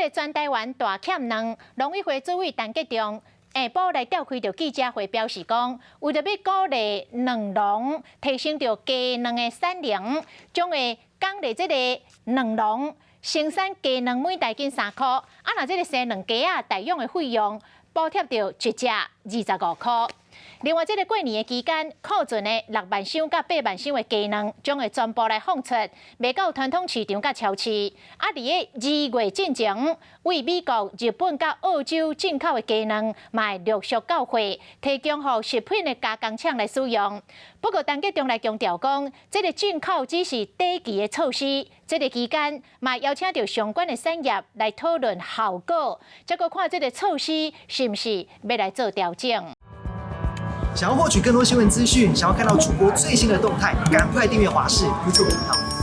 个全台湾大欠粮，农委会主委陈吉仲下晡来召开着记者会，表示讲，为着要鼓励粮农提升着鸡卵的产量，将会奖励这个粮农生产鸡卵每台斤3块，若这个生卵鸡代用的费用补贴着一只25块。另外，这个过年的期间，库存的6万箱甲8万箱的鸡卵将会全部来放出，卖到传统市场甲超市。伫个2月进前，为美国、日本甲澳洲进口的鸡卵，嘛会陆续到货，提供予食品的加工厂来使用。不过，陈吉仲来强调讲，这个进口只是短期的措施，这个期间嘛邀请到相关的产业来讨论效果，再个看这个措施是不是要来做调整。想要获取更多新闻资讯，想要看到主播最新的动态，赶快订阅华视 YouTube 频道。